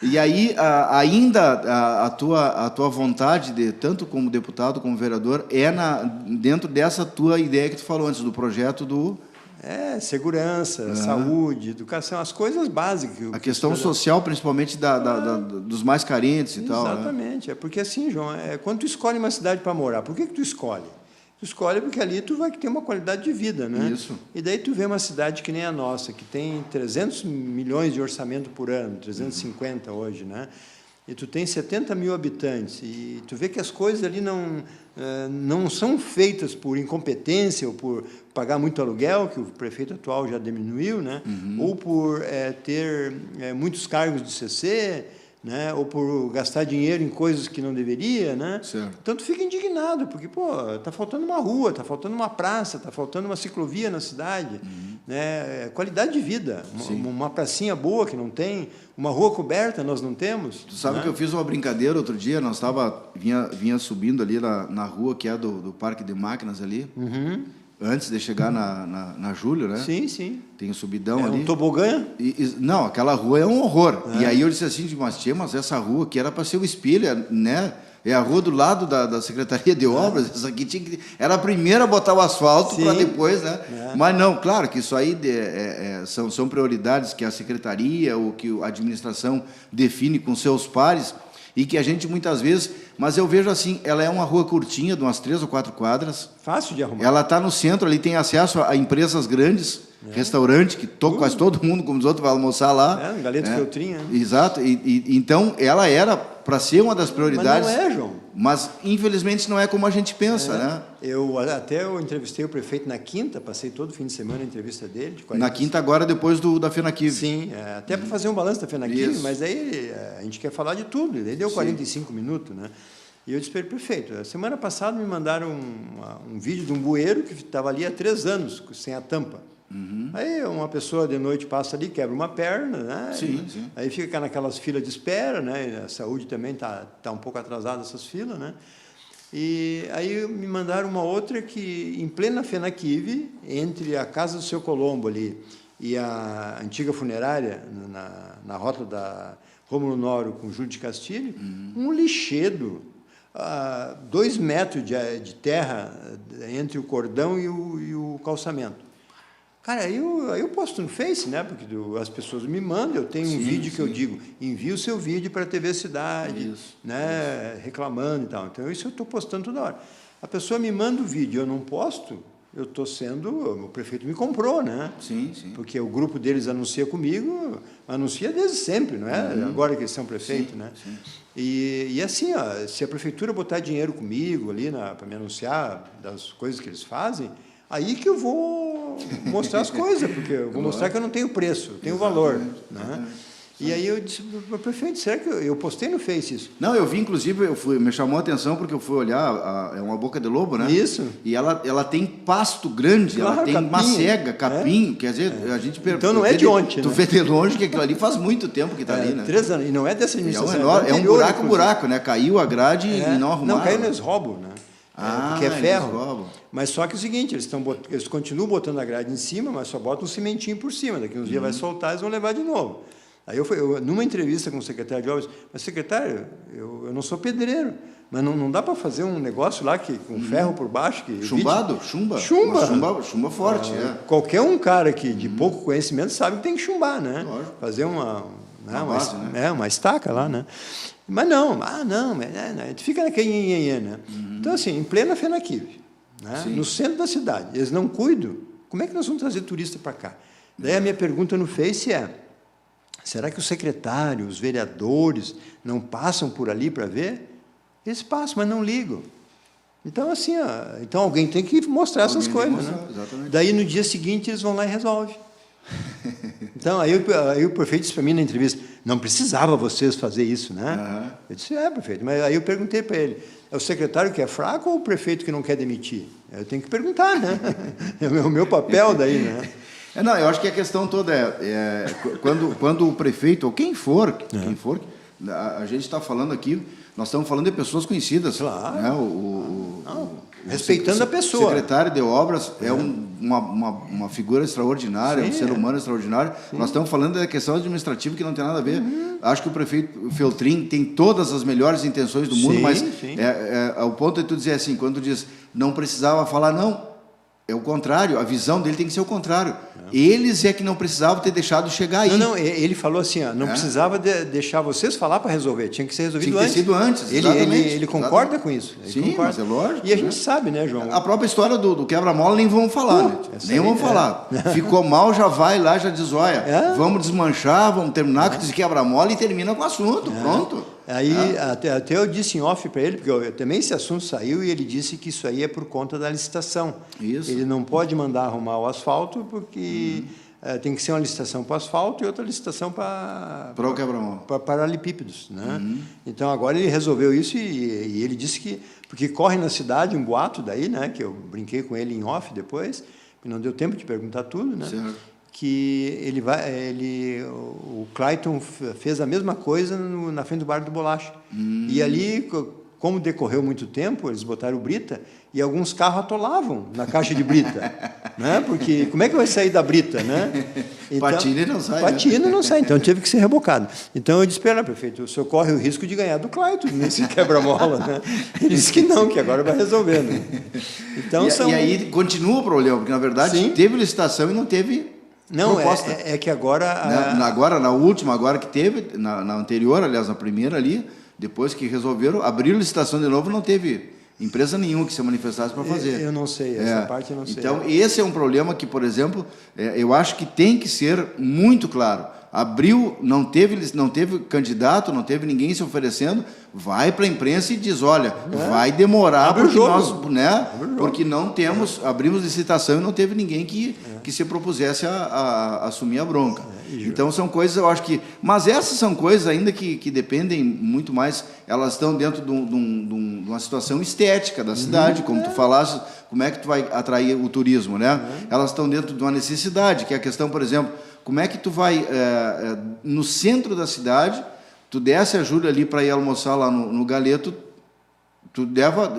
E aí, ainda a tua vontade, tanto como deputado como vereador, dentro dessa tua ideia que tu falou antes, do projeto do... segurança, saúde, educação, as coisas básicas. A questão social, principalmente dos mais carentes e tal. Exatamente. Né? É porque assim, João, quando tu escolhe uma cidade para morar, por que tu escolhe? Tu escolhe porque ali tu vai ter uma qualidade de vida, né? Isso. E daí tu vê uma cidade que nem a nossa, que tem 300 milhões de orçamento por ano, 350 hoje, né? E tu tem 70 mil habitantes, e tu vê que as coisas ali não são feitas por incompetência ou por pagar muito aluguel, que o prefeito atual já diminuiu, né? Ou por ter muitos cargos de CC, né? Ou por gastar dinheiro em coisas que não deveria, né? Certo. Então tu fica indignado, porque tá faltando uma rua, tá faltando uma praça, tá faltando uma ciclovia na cidade, né? Qualidade de vida, uma pracinha boa que não tem, uma rua coberta nós não temos. Tu sabe, né? Que eu fiz uma brincadeira outro dia, nós vinha subindo ali na rua que é do Parque de Máquinas ali, antes de chegar na Júlio, né? Sim, sim. Tem um subidão ali. Um tobogã? Não, aquela rua é um horror. E aí eu disse assim, mas essa rua aqui era para ser o espelho, né? É a rua do lado da Secretaria de Obras. Essa aqui era a primeira a botar o asfalto para depois, né? Mas não, claro que isso aí são prioridades que a Secretaria ou que a administração define com seus pares e que a gente muitas vezes... Mas eu vejo assim, ela é uma rua curtinha, de umas 3 ou 4 quadras. Fácil de arrumar. Ela está no centro, ali tem acesso a empresas grandes, restaurante, que quase todo mundo, como os outros, vai almoçar lá. Um galeto feltrinha. Exato. Então, ela era para ser uma das prioridades. Mas não é, João. Mas, infelizmente, não é como a gente pensa, né? Eu entrevistei o prefeito na quinta, passei todo fim de semana a entrevista dele. Na quinta agora, depois da FENAQUIV. Sim, até para fazer um balanço da FENAQUIV, mas aí a gente quer falar de tudo. Ele deu 45 minutos, né? E eu disse para ele, prefeito, a semana passada me mandaram um vídeo de um bueiro que estava ali há 3 anos, sem a tampa. Aí uma pessoa de noite passa ali, quebra uma perna, né? Sim. Aí fica naquelas filas de espera, né? A saúde também está um pouco atrasada, essas filas, né? E aí me mandaram uma outra que, em plena Fenaquive, entre a Casa do Seu Colombo ali e a antiga funerária, na rota da Rômulo Noro com Júlio de Castilho, um lixedo, 2 metros de terra entre o cordão e o calçamento. Cara, aí eu posto no Face, né? Porque as pessoas me mandam, eu tenho um vídeo que eu digo, envie o seu vídeo para a TV Cidade, né? Reclamando e tal. Então, isso eu estou postando toda hora. A pessoa me manda o vídeo, eu não posto, eu estou sendo... O prefeito me comprou, né? Sim, sim. Porque o grupo deles anuncia comigo, anuncia desde sempre, não é? Agora que eles são prefeito, sim, né? Sim. E assim, ó, se a prefeitura botar dinheiro comigo ali para me anunciar das coisas que eles fazem, aí que eu vou mostrar as coisas, porque eu vou mostrar que eu não tenho preço, eu tenho valor. Né? E aí eu disse, prefeito, será que eu postei no Face isso? Não, eu vi, inclusive, me chamou a atenção porque eu fui olhar, é uma boca de lobo, né? Isso. E ela tem pasto grande, claro, ela tem capim, macega, capim, quer dizer, a gente... Então não é de ontem, Tu né? vê de longe que aquilo ali faz muito tempo que está ali, né? 3 anos, e não é dessa administração. É um buraco, né? Caiu a grade e não arrumaram. Não, caiu nos roubos, né? Porque é ferro. Mas só que é o seguinte, eles continuam botando a grade em cima, mas só botam um cimentinho por cima. Daqui uns dias vai soltar, eles vão levar de novo. Aí eu numa entrevista com o secretário de obras, mas secretário, eu não sou pedreiro, mas não dá para fazer um negócio lá com ferro por baixo? Chumbado? Chumba forte, Qualquer um cara que de pouco conhecimento sabe que tem que chumbar, né? Lógico. Fazer uma base, né? uma estaca lá, né? Mas não, fica naquele nhenhenhê, né? Então, assim, em plena Fenaquive, né? No centro da cidade, eles não cuidam, como é que nós vamos trazer turista para cá? Daí a minha pergunta no Face é, será que o secretário, os vereadores não passam por ali para ver? Eles passam, mas não ligam. Então, assim, então alguém tem que mostrar essas coisas, né? Exatamente. Daí, no dia seguinte, eles vão lá e resolvem. Então, aí o prefeito disse para mim na entrevista, não precisava vocês fazer isso, né? Eu disse, prefeito. Mas aí eu perguntei para ele, é o secretário que é fraco ou o prefeito que não quer demitir? Eu tenho que perguntar, né? É o meu papel daí, né? Não, eu acho que a questão toda quando o prefeito, ou quem for, a gente está falando aqui, nós estamos falando de pessoas conhecidas. Claro. Né? Respeitando a pessoa. O secretário de obras é uma figura extraordinária, um ser humano extraordinário. Sim. Nós estamos falando da questão administrativa que não tem nada a ver. Acho que o prefeito Feltrin tem todas as melhores intenções do mundo, mas o ponto é tu dizer assim, quando tu diz não precisava falar, não. É o contrário, a visão dele tem que ser o contrário. Eles é que não precisavam ter deixado chegar aí. Não, ele falou assim, não precisava deixar vocês falar para resolver, tinha que ser resolvido antes. Tinha que ter sido antes, exatamente. Ele concorda com isso. Sim, mas é lógico. E a gente sabe, né, João? A própria história do quebra-mola nem vamos falar, né? Nem vamos falar. Ficou mal, já vai lá, já diz, olha, vamos desmanchar, vamos terminar com esse quebra-mola e termina com o assunto, pronto. Aí até eu disse em off para ele, porque também esse assunto saiu e ele disse que isso aí é por conta da licitação. Isso. Ele não pode mandar arrumar o asfalto porque tem que ser uma licitação para asfalto e outra licitação para o quebra-mola. Para paralelepípedos, né? Então agora ele resolveu isso e ele disse que porque corre na cidade um boato daí, né? Que eu brinquei com ele em off depois, que não deu tempo de perguntar tudo, né? Certo. Que o Clayton fez a mesma coisa na frente do Bar do Bolacha. E ali, como decorreu muito tempo, eles botaram brita e alguns carros atolavam na caixa de brita. Né? Porque como é que vai sair da brita? Né? Então, patina não sai. Patina não sai, então teve que ser rebocado. Então eu disse, espera, prefeito, o senhor corre o risco de ganhar do Clayton nesse quebra-mola. Né? Ele disse que não, que agora vai resolver. Né? Então, e aí continua o problema, porque na verdade teve licitação e não teve... Não, é que agora... Na última, agora que teve, na anterior, aliás, na primeira ali, depois que resolveram, abriram licitação de novo, não teve empresa nenhuma que se manifestasse para fazer. Eu não sei, essa parte eu não sei. Então, esse é um problema que, por exemplo, eu acho que tem que ser muito claro. Abriu, não teve candidato, não teve ninguém se oferecendo, vai para a imprensa e diz, olha, vai demorar porque não temos, abrimos licitação e não teve ninguém que se propusesse a assumir a bronca. Então são coisas, eu acho que, mas essas são coisas ainda que dependem muito mais, elas estão dentro de uma situação estética da cidade, como tu falaste, como é que tu vai atrair o turismo, né? Elas estão dentro de uma necessidade, que é a questão, por exemplo, como é que tu vai, no centro da cidade, tu desce a Júlia ali para ir almoçar lá no Galeto,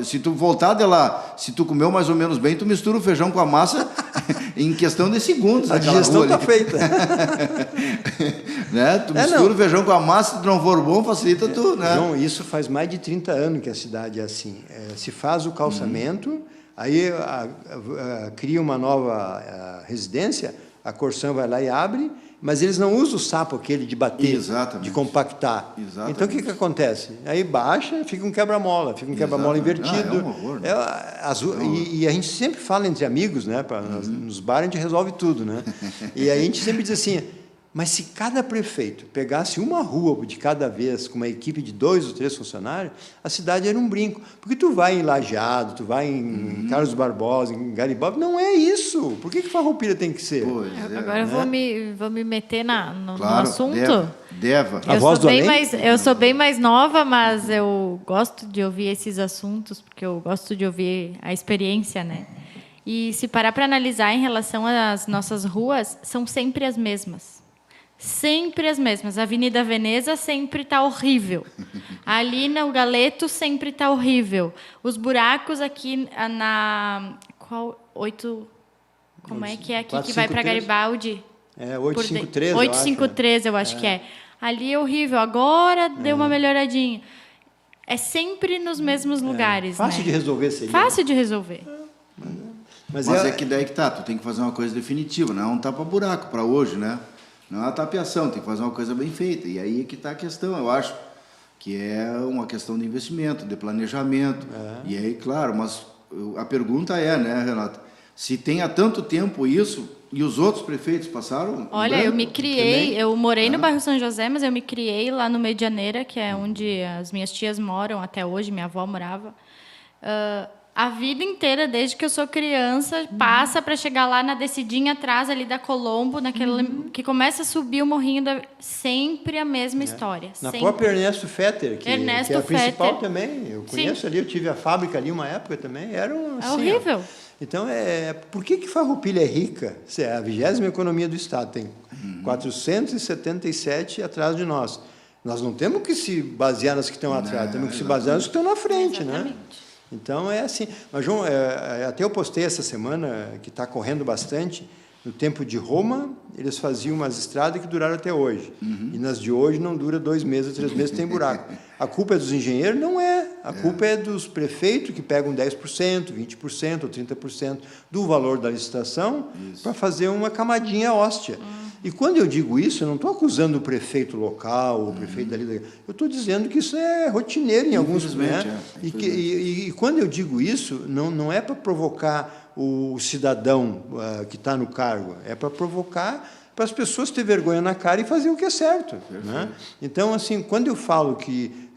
se tu voltar de lá, se tu comeu mais ou menos bem, tu mistura o feijão com a massa em questão de segundos. A digestão está feita. Né? Tu mistura o feijão com a massa, se tu não for bom, facilita tu, né? João, isso faz mais de 30 anos que a cidade é assim. Se faz o calçamento, aí cria uma nova residência, a Corsan vai lá e abre, mas eles não usam o sapo aquele de bater, Exatamente. de compactar. Exatamente. Então, o que acontece? Aí baixa, fica um quebra-mola, invertido. É um horror, né? E a gente sempre fala entre amigos, né? Nos bares a gente resolve tudo, né? E aí a gente sempre diz assim, mas se cada prefeito pegasse uma rua de cada vez com uma equipe de 2 ou 3 funcionários, a cidade era um brinco. Porque tu vai em Lajeado, tu vai em Carlos Barbosa, em Garibaldi, não é isso. Por que Farroupilha tem que ser? Agora eu vou me meter no Claro, assunto. Deva. Eu sou bem mais nova, mas eu gosto de ouvir esses assuntos, porque eu gosto de ouvir a experiência, né? E se parar para analisar em relação às nossas ruas, são sempre as mesmas. Sempre as mesmas. A Avenida Veneza sempre está horrível. Ali no Galeto sempre está horrível. Os buracos aqui na... Como é que é aqui que vai para Garibaldi? 853, 853, eu acho que é. Ali é horrível. Agora deu uma melhoradinha. É sempre nos mesmos lugares. Fácil de resolver seria. Fácil de resolver. Mas é que daí que tá, tu tem que fazer uma coisa definitiva, não é um tapa-buraco para hoje, né? Não é uma tapeação, tem que fazer uma coisa bem feita. E aí é que está a questão, eu acho, que é uma questão de investimento, de planejamento. E aí, claro, mas a pergunta é, né, Renata? Se tem há tanto tempo isso, e os outros prefeitos passaram? Olha, eu me criei, eu morei no bairro São José, mas eu me criei lá no Medianeira, que é onde as minhas tias moram até hoje, minha avó morava. A vida inteira, desde que eu sou criança, passa para chegar lá na descidinha atrás ali da Colombo, que começa a subir o morrinho, sempre a mesma história. Na sempre. própria Ernesto Fetter, que é a principal Fetter. também, eu conheço ali, eu tive a fábrica ali uma época também, era assim, horrível. Então, por que Farroupilha é rica? É a 20ª economia do Estado, tem 477 atrás de nós. Nós não temos que se basear nas que estão atrás, temos que se basear nas que estão na frente, né? Então, é assim. Mas, João, até eu postei essa semana, que está correndo bastante, no tempo de Roma, eles faziam umas estradas que duraram até hoje. E nas de hoje não dura 2 meses, 3 meses, tem buraco. A culpa é dos engenheiros? Não é. A culpa é dos prefeitos que pegam 10%, 20% ou 30% do valor da licitação para fazer uma camadinha hóstia. E quando eu digo isso, eu não estou acusando o prefeito local, o prefeito dali. Eu estou dizendo que isso é rotineiro em alguns... Né? E quando eu digo isso, não é para provocar o cidadão que está no cargo, é para provocar para as pessoas ter vergonha na cara e fazer o que é certo. Né? Então, assim, quando eu falo que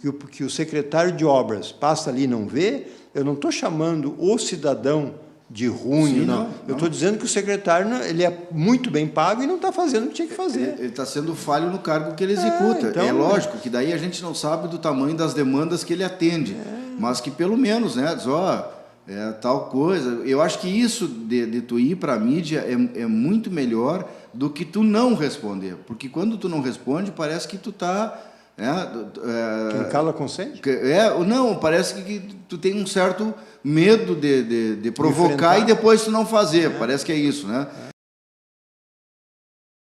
o secretário de obras passa ali e não vê, eu não estou chamando o cidadão de ruim, não. Eu estou dizendo que o secretário ele é muito bem pago e não está fazendo o que tinha que fazer. Ele está sendo falho no cargo que ele executa. Então, é lógico que daí a gente não sabe do tamanho das demandas que ele atende, mas que pelo menos, né, diz, tal coisa. Eu acho que isso de tu ir para a mídia é muito melhor do que tu não responder, porque quando tu não responde parece que tu está... Quem cala consente? Não, parece que tu tem um certo medo de provocar e depois tu não fazer. Parece que é isso, né?